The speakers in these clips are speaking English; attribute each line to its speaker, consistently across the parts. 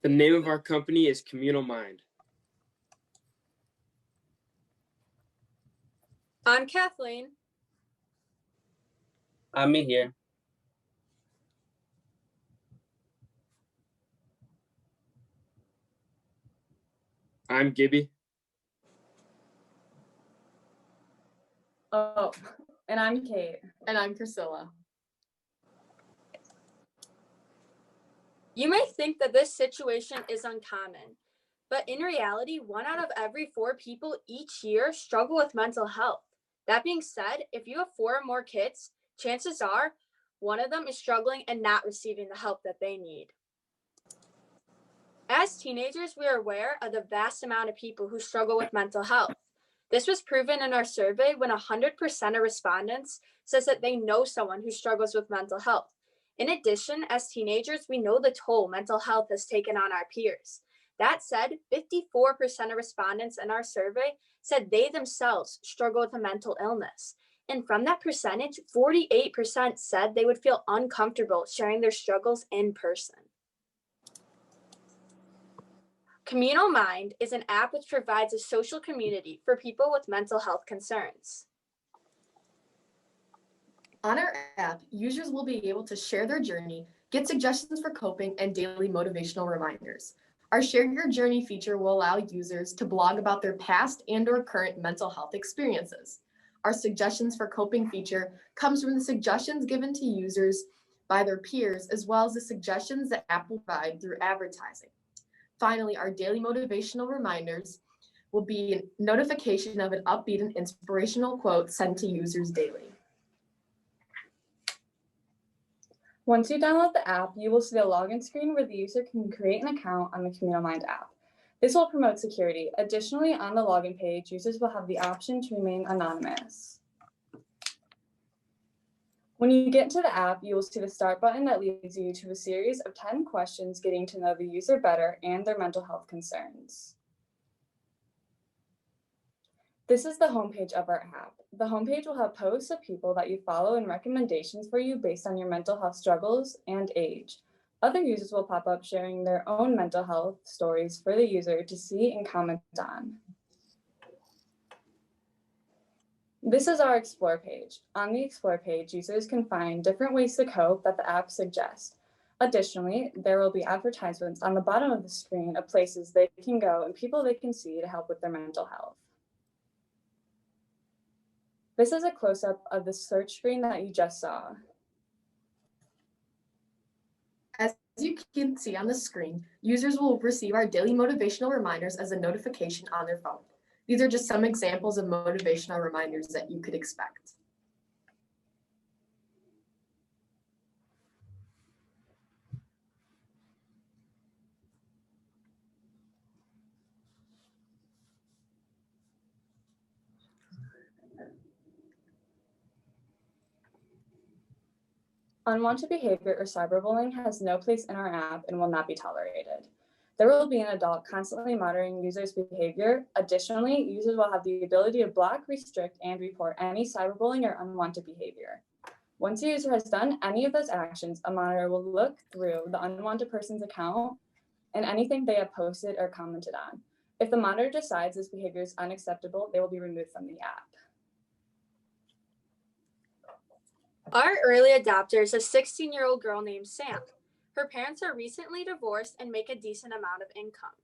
Speaker 1: The name of our company is Communal Mind.
Speaker 2: I'm Kathleen.
Speaker 3: I'm me here.
Speaker 1: I'm Gibby.
Speaker 4: Oh, and I'm Kate.
Speaker 5: And I'm Priscilla.
Speaker 2: You may think that this situation is uncommon, but in reality, 1 out of every 4 people each year struggle with mental health. That being said, if you have 4 or more kids, chances are one of them is struggling and not receiving the help that they need. As teenagers, we are aware of the vast amount of people who struggle with mental health. This was proven in our survey when 100% of respondents says that they know someone who struggles with mental health. In addition, as teenagers, we know the toll mental health has taken on our peers. That said, 54% of respondents in our survey said they themselves struggle with a mental illness. And from that percentage, 48% said they would feel uncomfortable sharing their struggles in person. Communal Mind is an app which provides a social community for people with mental health concerns.
Speaker 5: On our app, users will be able to share their journey, get suggestions for coping, and daily motivational reminders. Our Share Your Journey feature will allow users to blog about their past and/or current mental health experiences. Our Suggestions for Coping feature comes from the suggestions given to users by their peers, as well as the suggestions that app will provide through advertising. Finally, our daily motivational reminders will be a notification of an upbeat and inspirational quote sent to users daily.
Speaker 4: Once you download the app, you will see the login screen where the user can create an account on the Communal Mind app. This will promote security. Additionally, on the login page, users will have the option to remain anonymous. When you get into the app, you will see the start button that leads you to a series of 10 questions getting to know the user better and their mental health concerns. This is the homepage of our app. The homepage will have posts of people that you follow and recommendations for you based on your mental health struggles and age. Other users will pop up sharing their own mental health stories for the user to see and comment on. This is our Explore page. On the Explore page, users can find different ways to cope that the app suggests. Additionally, there will be advertisements on the bottom of the screen of places they can go and people they can see to help with their mental health. This is a close-up of the search screen that you just saw.
Speaker 5: As you can see on the screen, users will receive our daily motivational reminders as a notification on their phone. These are just some examples of motivational reminders that you could expect.
Speaker 4: Unwanted behavior or cyberbullying has no place in our app and will not be tolerated. There will be an adult constantly monitoring users' behavior. Additionally, users will have the ability to block, restrict, and report any cyberbullying or unwanted behavior. Once a user has done any of those actions, a monitor will look through the unwanted person's account and anything they have posted or commented on. If the monitor decides this behavior is unacceptable, they will be removed from the app.
Speaker 2: Our early adopter is a 16-year-old girl named Sam. Her parents are recently divorced and make a decent amount of income.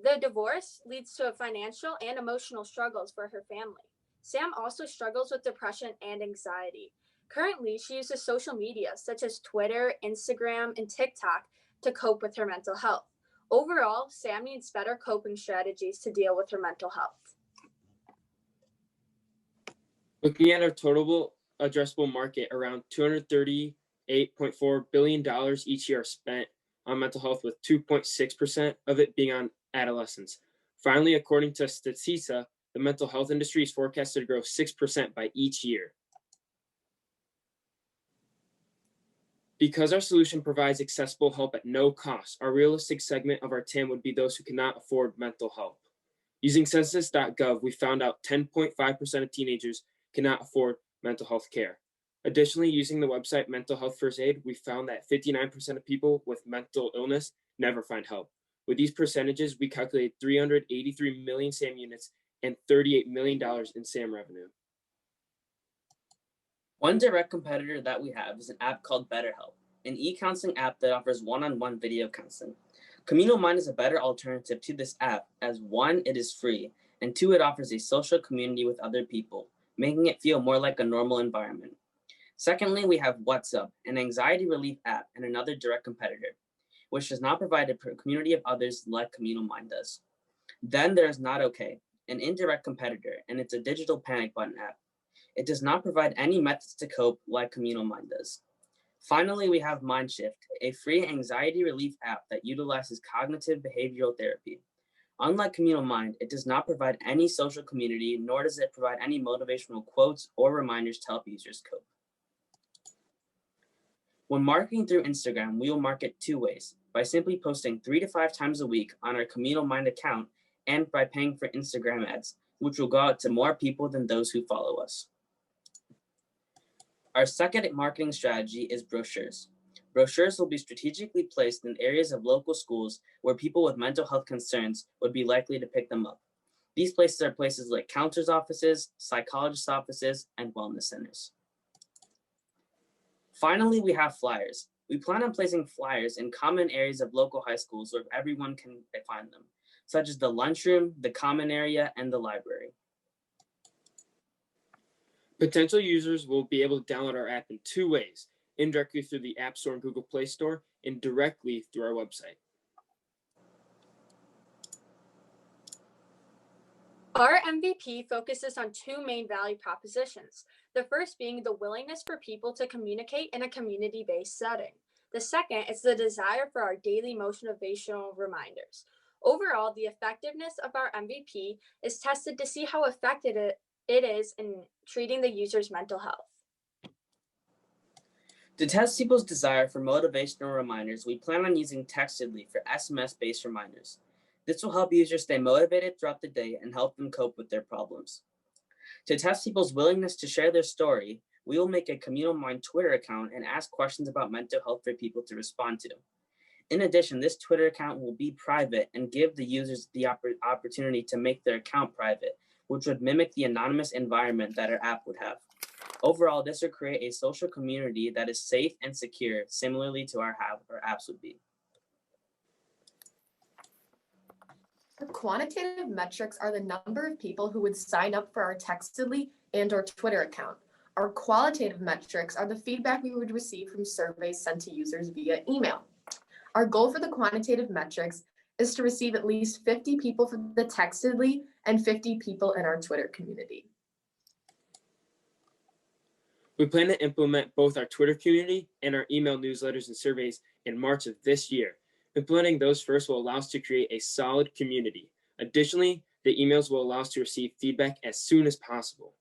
Speaker 2: The divorce leads to financial and emotional struggles for her family. Sam also struggles with depression and anxiety. Currently, she uses social media such as Twitter, Instagram, and TikTok to cope with her mental health. Overall, Sam needs better coping strategies to deal with her mental health.
Speaker 1: Looking at our total addressable market, around $238.4 billion each year are spent on mental health, with 2.6% of it being on adolescents. Finally, according to Statista, the mental health industry is forecasted to grow 6% by each year. Because our solution provides accessible help at no cost, our realistic segment of our TAM would be those who cannot afford mental help. Using census.gov, we found out 10.5% of teenagers cannot afford mental health care. Additionally, using the website Mental Health First Aid, we found that 59% of people with mental illness never find help. With these percentages, we calculate 383 million SAM units and $38 million in SAM revenue.
Speaker 3: One direct competitor that we have is an app called BetterHelp, an e-counseling app that offers one-on-one video counseling. Communal Mind is a better alternative to this app as 1, it is free, and 2, it offers a social community with other people, making it feel more like a normal environment. Secondly, we have What's Up, an anxiety relief app and another direct competitor, which does not provide a community of others like Communal Mind does. Then there's Not Okay, an indirect competitor, and it's a digital panic button app. It does not provide any methods to cope like Communal Mind does. Finally, we have MindShift, a free anxiety relief app that utilizes cognitive behavioral therapy. Unlike Communal Mind, it does not provide any social community, nor does it provide any motivational quotes or reminders to help users cope. When marketing through Instagram, we will market 2 ways, by simply posting 3 to 5 times a week on our Communal Mind account and by paying for Instagram ads, which will go out to more people than those who follow us. Our second marketing strategy is brochures. Brochures will be strategically placed in areas of local schools where people with mental health concerns would be likely to pick them up. These places are places like counselors' offices, psychologists' offices, and wellness centers. Finally, we have flyers. We plan on placing flyers in common areas of local high schools where everyone can find them, such as the lunchroom, the common area, and the library.
Speaker 1: Potential users will be able to download our app in 2 ways, indirectly through the App Store and Google Play Store, and directly through our website.
Speaker 2: Our MVP focuses on 2 main value propositions. The first being the willingness for people to communicate in a community-based setting. The second is the desire for our daily motivational reminders. Overall, the effectiveness of our MVP is tested to see how effective it is in treating the user's mental health.
Speaker 3: To test people's desire for motivational reminders, we plan on using Textedly for SMS-based reminders. This will help users stay motivated throughout the day and help them cope with their problems. To test people's willingness to share their story, we will make a Communal Mind Twitter account and ask questions about mental health for people to respond to. In addition, this Twitter account will be private and give the users the opportunity to make their account private, which would mimic the anonymous environment that our app would have. Overall, this would create a social community that is safe and secure, similarly to our apps would be.
Speaker 5: Our quantitative metrics are the number of people who would sign up for our Textedly and or Twitter account. Our qualitative metrics are the feedback we would receive from surveys sent to users via email. Our goal for the quantitative metrics is to receive at least 50 people from the Textedly and 50 people in our Twitter community.
Speaker 1: We plan to implement both our Twitter community and our email newsletters and surveys in March of this year. Implementing those first will allow us to create a solid community. Additionally, the emails will allow us to receive feedback as soon as possible.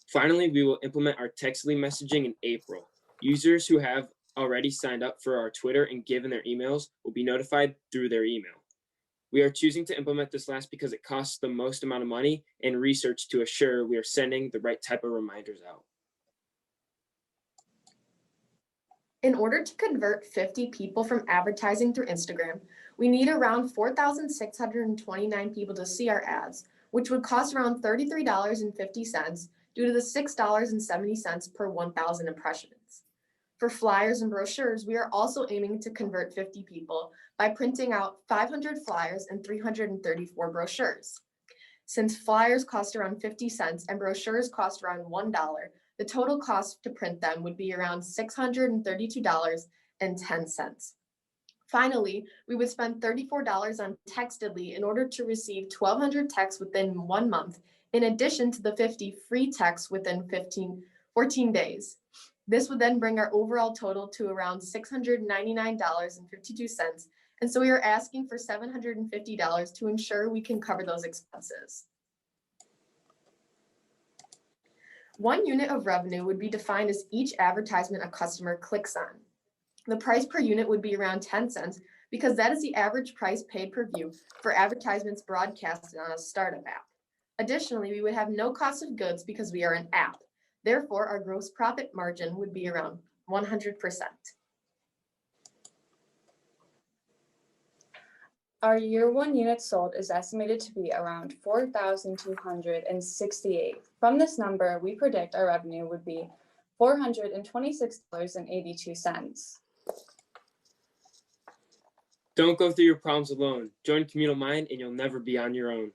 Speaker 1: Finally, we will implement our Textedly messaging in April. Users who have already signed up for our Twitter and given their emails will be notified through their email. We are choosing to implement this last because it costs the most amount of money and research to assure we are sending the right type of reminders out.
Speaker 5: In order to convert 50 people from advertising through Instagram, we need around 4,629 people to see our ads, which would cost around $33.50 due to the $6.70 per 1,000 impressions. For flyers and brochures, we are also aiming to convert 50 people by printing out 500 flyers and 334 brochures. Since flyers cost around 50 cents and brochures cost around $1, the total cost to print them would be around $632.10. Finally, we would spend $34 on Textedly in order to receive 1,200 texts within 1 month, in addition to the 50 free texts within 14 days. This would then bring our overall total to around $699.52, and so we are asking for $750 to ensure we can cover those expenses. 1 unit of revenue would be defined as each advertisement a customer clicks on. The price per unit would be around 10 cents because that is the average price paid per view for advertisements broadcasted on a startup app. Additionally, we would have no cost of goods because we are an app. Therefore, our gross profit margin would be around 100%.
Speaker 4: Our year one units sold is estimated to be around 4,268. From this number, we predict our revenue would be $426.82.
Speaker 1: Don't go through your problems alone. Join Communal Mind and you'll never be on your own.